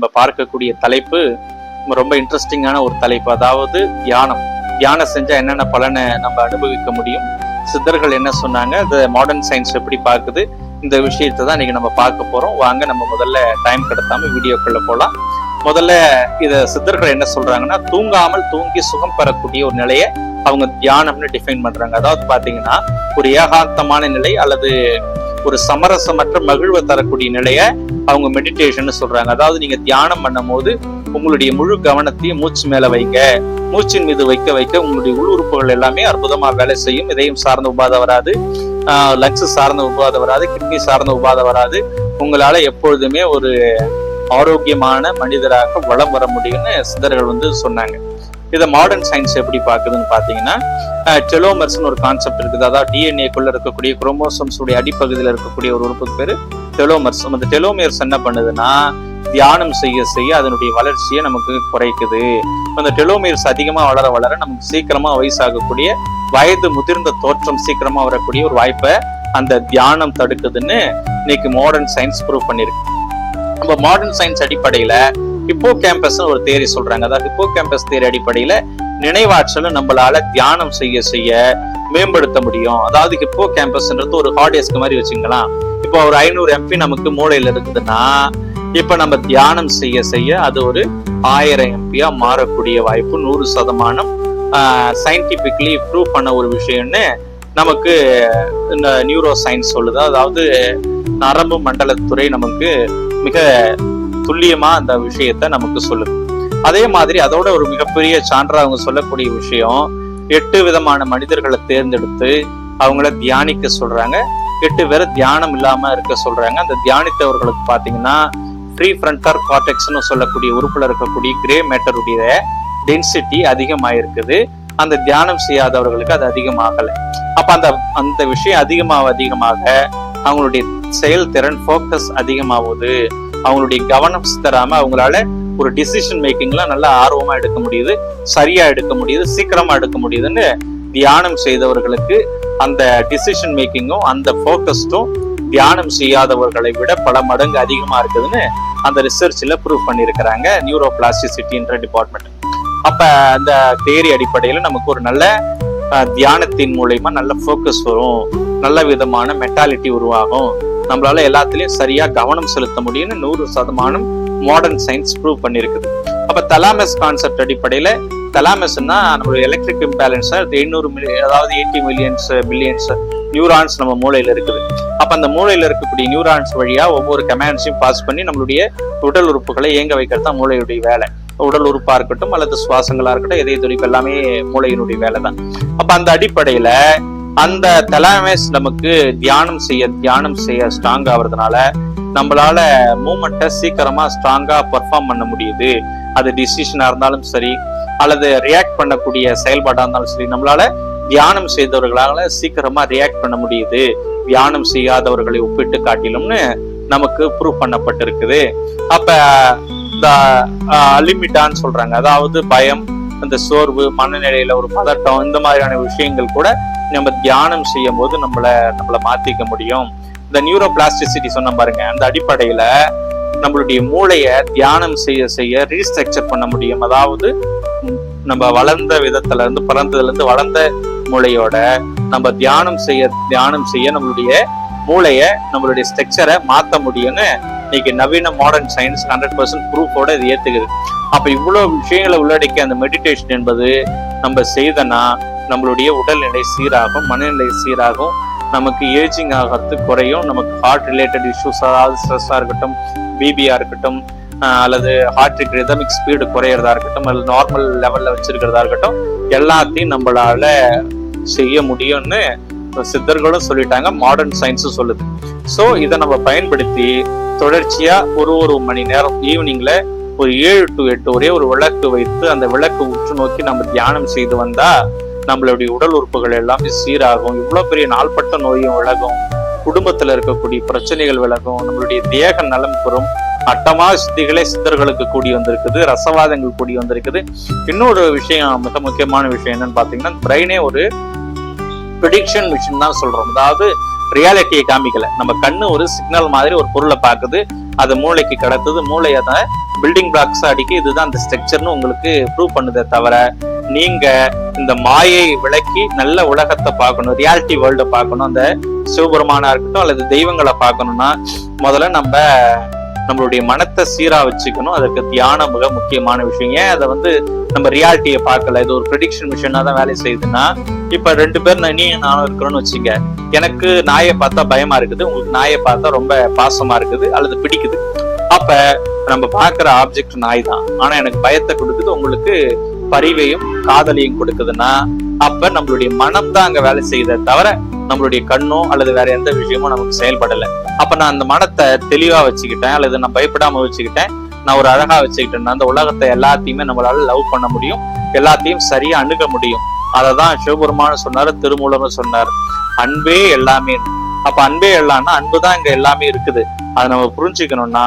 நம்ம பார்க்கக்கூடிய தலைப்பு ரொம்ப இன்ட்ரெஸ்டிங்கான ஒரு தலைப்பு. அதாவது தியானம் செஞ்சா என்னென்ன பலனை நம்ம அனுபவிக்க முடியும், சித்தர்கள் என்ன சொன்னாங்க, இந்த மாடர்ன் சயின்ஸ் எப்படி பார்க்குது, இந்த விஷயத்தை தான் இன்னைக்கு நம்ம பார்க்க போறோம். வாங்க நம்ம முதல்ல டைம் கடத்தாம வீடியோக்குள்ள போலாம். முதல்ல இத சித்தர்கள் என்ன சொல்றாங்கன்னா, தூங்காமல் தூங்கி சுகம் பெறக்கூடிய ஒரு நிலையை அவங்க தியானம்னு டிஃபைன் பண்றாங்க. அதாவது பாத்தீங்கன்னா ஒரு ஏகாந்தமான நிலை அல்லது ஒரு சமரசமற்ற மகிழ்வை தரக்கூடிய நிலைய அவங்க மெடிடேஷன் சொல்றாங்க. அதாவது நீங்க தியானம் பண்ணும் போது உங்களுடைய முழு கவனத்தையும் மூச்சு மேல வைங்க, மூச்சின் மீது வைக்க வைக்க உங்களுடைய உள் உறுப்புகள் எல்லாமே அற்புதமா வேலை செய்யும். இதயம் சார்ந்த உபாதை வராது, லங்ஸ் சார்ந்த உபாதை வராது, கிட்னி சார்ந்த உபாதை வராது. உங்களால எப்பொழுதுமே ஒரு ஆரோக்கியமான மனிதராக வளம் வர முடியும்னு சித்தர்கள் சொன்னாங்க. இதை மாடர்ன் சயின்ஸ் எப்படி பாக்குதுன்னு பாத்தீங்கன்னா, டெலோமர்ஸ்னு ஒரு கான்செப்ட் இருக்குது. அதாவது டிஎன்ஏக்குள்ள இருக்கக்கூடிய குரோமோசோம்ஸ் உடைய அடிப்பகுதியில் இருக்கக்கூடிய ஒரு உறுப்புக்கு பேரு டெலோமர்ஸ். அந்த டெலோமர்ஸ் என்ன பண்ணுதுன்னா, தியானம் செய்ய செய்ய அதனுடைய வளர்ச்சியை நமக்கு குறைக்குது. அந்த டெலோமர்ஸ் அதிகமா வளர வளர நமக்கு சீக்கிரமா வயசாகக்கூடிய வயது முதிர்ந்த தோற்றம் சீக்கிரமா வரக்கூடிய ஒரு வாய்ப்பை அந்த தியானம் தடுக்குதுன்னு இன்னைக்கு மாடர்ன் சயின்ஸ் ப்ரூவ் பண்ணிருக்கு. நம்ம மாடர்ன் சயின்ஸ் அடிப்படையில ஹிப்போ கேம்பஸ் ஒரு தியரி சொல்றாங்க. அதாவது ஹிப்போ கேம்பஸ் தியரி அடிப்படையில நினைவாற்றலும் நம்மளால தியானம் செய்ய செய்ய மேம்படுத்த முடியும். அதாவது ஹிப்போ கேம்பஸ்ன்றது ஒரு ஹார்ட் டிஸ்க் மாதிரி வச்சுக்கலாம். இப்போ ஒரு 500 MP நமக்கு மூளையில இருக்குதுன்னா, இப்ப நம்ம தியானம் செய்ய செய்ய அது ஒரு 1000 MP மாறக்கூடிய வாய்ப்பு 100% சயின்டிபிக்லி ப்ரூவ் பண்ண ஒரு விஷயம்னு நமக்கு இந்த நியூரோ சயின்ஸ் சொல்லுது. அதாவது நரம்பு மண்டலத்துறை நமக்கு மிக துல்லியமா அந்த விஷயத்த நமக்கு சொல்லுது. அதே மாதிரி அதோட ஒரு மிகப்பெரிய சான்றா அவங்க சொல்லக்கூடிய விஷயம், 8 விதமான மனிதர்களை தேர்ந்தெடுத்து அவங்கள தியானிக்க சொல்றாங்க. 8 பேரை தியானம் இல்லாம இருக்க சொல்றாங்க. அந்த தியானித்தவர்களுக்கு பாத்தீங்கன்னா ப்ரீ ஃப்ரண்டல் கார்டெக்ஸ்னு சொல்லக்கூடிய உறுப்புல இருக்கக்கூடிய கிரே மேட்டருடைய டென்சிட்டி அதிகமாயிருக்குது. அந்த தியானம் செய்யாதவர்களுக்கு அது அதிகமாகல. அப்ப அந்த விஷயம் அதிகமாக அவங்களுடைய செயல்திறன் ஃபோக்கஸ் அதிகமாகுது. அவங்களுடைய கவனம் சிதறாம அவங்களால ஒரு டிசிஷன் மேக்கிங்லாம் நல்லா ஆர்வமா எடுக்க முடியுது, சரியா எடுக்க முடியுது, சீக்கிரமா எடுக்க முடியுதுன்னு தியானம் செய்தவர்களுக்கு அந்த டிசிஷன் மேக்கிங்கும் அந்த ஃபோக்கஸ்டும் தியானம் செய்யாதவர்களை விட பல மடங்கு அதிகமா இருக்குதுன்னு அந்த ரிசர்ச்ல ப்ரூவ் பண்ணியிருக்கிறாங்க நியூரோ பிளாஸ்டிசிட்டின்ற டிபார்ட்மெண்ட். அப்ப அந்த தியரி அடிப்படையில நமக்கு ஒரு நல்ல தியானத்தின் மூலமா நல்ல ஃபோக்கஸ் வரும், நல்ல விதமான மென்டாலிட்டி உருவாகும், நம்மளால எல்லாத்துலயும் சரியா கவனம் செலுத்த முடியும்னு 100% மாடர்ன் சயின்ஸ் ப்ரூவ் பண்ணிருக்குது. அப்ப தலாமஸ் கான்செப்ட் அடிப்படையில தலாமஸ்னா நம்மளுடைய எலக்ட்ரிக் இம்பேலன்ஸ் 800 மில்லியன், அதாவது 80 மில்லியன்ஸ் பில்லியன்ஸ் நியூரான்ஸ் நம்ம மூளையில இருக்குது. அப்ப அந்த மூளையில இருக்கக்கூடிய நியூரான்ஸ் வழியா ஒவ்வொரு கமாண்ட்ஸையும் பாஸ் பண்ணி நம்மளுடைய உடல் உறுப்புகளை இயங்க வைக்கிறது தான் மூளையுடைய வேலை. உடல் உறுப்பா இருக்கட்டும் அல்லது சுவாசங்களா இருக்கட்டும், இதய துடிப்பு எல்லாமே மூளையினுடைய வேலை தான். அப்ப அந்த அடிப்படையில அந்த தலாமஸ் நமக்கு தியானம் செய்ய ஸ்ட்ராங் ஆகுறதுனால நம்மளால மூமெண்ட்டை சீக்கிரமா ஸ்ட்ராங்கா பெர்ஃபார்ம் பண்ண முடியுது. அது டிசிஷனா இருந்தாலும் சரி அல்லது ரியாக்ட் பண்ணக்கூடிய செயல்பாடா இருந்தாலும் சரி, நம்மளால தியானம் செய்தவர்களால சீக்கிரமா ரியாக்ட் பண்ண முடியுது தியானம் செய்யாதவர்களை ஒப்பிட்டு காட்டிலும்னு நமக்கு ப்ரூவ் பண்ணப்பட்டிருக்குது. அப்ப இந்த அலிமிட்டான்னு சொல்றாங்க. அதாவது பயம், அந்த சோர்வு, மனநிலையில ஒரு பதட்டம், இந்த மாதிரியான விஷயங்கள் கூட நம்ம தியானம் செய்யும் போது நம்மள மாத்திக்க முடியும். இந்த நியூரோ பிளாஸ்டிசிட்டி சொன்ன பாருங்க, அந்த அடிப்படையில நம்மளுடைய மூளைய தியானம் செய்ய செய்ய ரீஸ்ட்ரக்சர் பண்ண முடியும். அதாவது நம்ம வளர்ந்த விதத்துல இருந்து பிறந்ததுல இருந்து வளர்ந்த மூளையோட நம்ம தியானம் செய்ய நம்மளுடைய மூளைய நம்மளுடைய ஸ்ட்ரக்சரை மாத்த முடியும்னு இன்னைக்கு நவீன மாடர்ன் சயின்ஸ் 100% ப்ரூஃபோட இது ஏத்துக்குது. அப்ப இவ்வளவு விஷயங்களை உள்ளடக்கிய அந்த மெடிடேஷன் என்பது நம்ம செய்தனா நம்மளுடைய உடல்நிலை சீராகும், மனநிலை சீராகும், நமக்கு ஏஜிங் ஆகிறது குறையும், நமக்கு ஹார்ட் ரிலேட்டட் இஷ்யூஸ், அதாவது ஸ்ட்ரெஸ்ஸா இருக்கட்டும், பிபியா இருக்கட்டும், அல்லது ஹார்ட் ரிதமிக் ஸ்பீடு குறையிறதா இருக்கட்டும், அல்லது நார்மல் லெவல்ல வச்சிருக்கிறதா இருக்கட்டும், எல்லாத்தையும் நம்மளால செய்ய முடியும்னு சித்தர்களும் சொல்லிட்டாங்க, மாடர்ன் சயின்ஸும் சொல்லுது. ஸோ இதை நம்ம பயன்படுத்தி தொடர்ச்சியா ஒரு மணி நேரம் ஈவினிங்ல ஒரு 7 to 8 ஒரே ஒரு விளக்கு வைத்து அந்த விளக்கு உற்று நோக்கி நம்ம தியானம் செய்து வந்தா நம்மளுடைய உடல் உறுப்புகள் எல்லாமே சீராகும், இவ்வளவு பெரிய நாள்பட்ட நோயும் விலகும், குடும்பத்துல இருக்கக்கூடிய பிரச்சனைகள் விலகும், நம்மளுடைய தேக நலம் பெறும். அட்டமா சித்திகளே சித்தர்களுக்கு கூடி வந்திருக்குது, ரசவாதங்கள் கூடி வந்திருக்குது. இன்னொரு விஷயம், மிக முக்கியமான விஷயம் என்னன்னு பாத்தீங்கன்னா, பிரெயினே ஒரு ப்ரெடிக்ஷன் மிஷின் தான் சொல்றோம். அதாவது ரியாலிட்டியை காமிக்கல. நம்ம கண்ணு ஒரு சிக்னல் மாதிரி ஒரு பொருளை பார்க்குது, அது மூளைக்கு கடத்துது, மூளை அதை பில்டிங் பிளாக்ஸ் அடிக்கி இதுதான் அந்த ஸ்ட்ரக்சர்னு உங்களுக்கு ப்ரூவ் பண்ணுதே தவிர, நீங்க இந்த மாயை விளக்கி நல்ல உலகத்தை பார்க்கணும், ரியாலிட்டி வேர்ல்ட பார்க்கணும், அந்த சிவபெருமானா இருக்கட்டும் அல்லது தெய்வங்களை பார்க்கணும்னா முதல்ல நம்மளுடைய மனத்தை சீரா வச்சுக்கணும். அதுக்கு தியானம் மிக முக்கியமான விஷயம். ஏன் அதை நம்ம ரியாலிட்டியை பார்க்கல, இது ஒரு ப்ரெடிக்ஷன் மிஷினா தான் வேலை செய்யுதுன்னா, இப்ப 2 பேர் நீ நானும் இருக்கிறோம்னு வச்சுங்க. எனக்கு நாயை பார்த்தா பயமா இருக்குது, உங்களுக்கு நாயை பார்த்தா ரொம்ப பாசமா இருக்குது அல்லது பிடிக்குது. அப்ப நம்ம பார்க்கிற ஆப்ஜெக்ட் நாய் தான், ஆனா எனக்கு பயத்தை கொடுக்குது, உங்களுக்கு பரிவையும் காதலையும் கொடுக்குதுன்னா அப்ப நம்மளுடைய மனம் தான் அங்க வேலை செய்யுதே தவிர நம்மளுடைய கண்ணோ அல்லது வேற எந்த விஷயமும் நமக்கு செயல்படலை. அப்ப நான் அந்த மனத்தை தெளிவா வச்சுக்கிட்டேன் அல்லது நான் பயப்படாம வச்சுக்கிட்டேன், நான் ஒரு அழகா வச்சுக்கிட்டேன்னா அந்த உலகத்தை எல்லாத்தையுமே நம்மளால லவ் பண்ண முடியும், எல்லாத்தையும் சரியா அணுக முடியும். அததான் சிவபெருமான் சொன்னாரு, திருமூலரும் சொன்னார், அன்பே எல்லாமே. அப்ப அன்பே எல்லாம்னா அன்புதான் இங்க எல்லாமே இருக்குது. அதை நம்ம புரிஞ்சுக்கணும்னா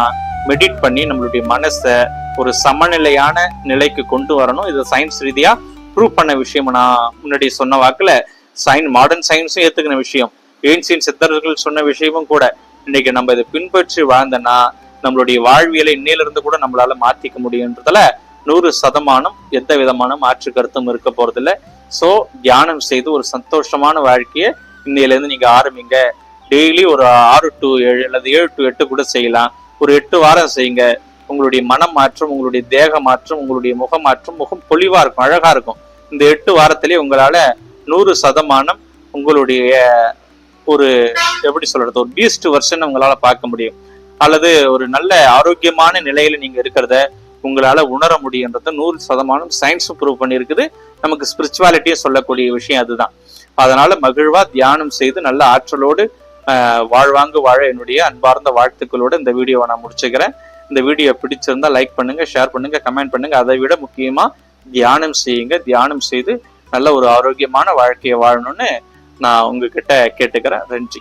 மெடிட் பண்ணி நம்மளுடைய மனசை ஒரு சமநிலையான நிலைக்கு கொண்டு வரணும். இது சயின்ஸ் ரீதியா ப்ரூவ் பண்ண விஷயம். நான் முன்னாடி சொன்ன வாக்குல மாடர்ன் சயின்ஸும் ஏத்துக்கின விஷயம், ஏன்சியன் சித்தர்கள் சொன்ன விஷயமும் கூட. இன்னைக்கு நம்ம இதை பின்பற்றி வாழ்ந்தோன்னா நம்மளுடைய வாழ்வியலை இன்னையிலிருந்து கூட நம்மளால மாத்திக்க முடியுன்றதுல 100% எந்த விதமான மாற்று கருத்தும் இருக்க போறதில்லை. ஸோ தியானம் செய்து ஒரு சந்தோஷமான வாழ்க்கையை இன்னையிலேருந்து நீங்க ஆரம்பிங்க. டெய்லி ஒரு 6 to 7 அல்லது 7 to 8 கூட செய்யலாம். ஒரு 8 வாரம் செய்யுங்க. உங்களுடைய மனம் மாற்றம், உங்களுடைய தேக மாற்றம், உங்களுடைய முக மாற்றம், முகம் பொலிவா இருக்கும், அழகா இருக்கும். இந்த 8 வாரத்திலேயே உங்களால 100% உங்களுடைய ஒரு எப்படி சொல்றது, ஒரு பீஸ்ட் வெர்ஷன் உங்களால பார்க்க முடியும். அல்லது ஒரு நல்ல ஆரோக்கியமான நிலையில நீங்க இருக்கிறத உங்களால உணர முடியுன்றது 100% சயின்ஸும் ப்ரூவ் பண்ணியிருக்குது. நமக்கு ஸ்பிரிச்சுவாலிட்டியே சொல்லக்கூடிய விஷயம் அதுதான். அதனால மகிழ்வா தியானம் செய்து நல்ல ஆற்றலோடு வாழ்வாங்கு வாழ என்னுடைய அன்பார்ந்த வாழ்த்துக்களோடு இந்த வீடியோவை நான் முடிச்சுக்கிறேன். இந்த வீடியோ பிடிச்சிருந்தா லைக் பண்ணுங்க, ஷேர் பண்ணுங்க, கமெண்ட் பண்ணுங்க. அதை விட முக்கியமா தியானம் செய்யுங்க. தியானம் செய்து நல்ல ஒரு ஆரோக்கியமான வாழ்க்கையை வாழணும்னு நான் உங்ககிட்ட கேட்டுக்கிறேன். நன்றி.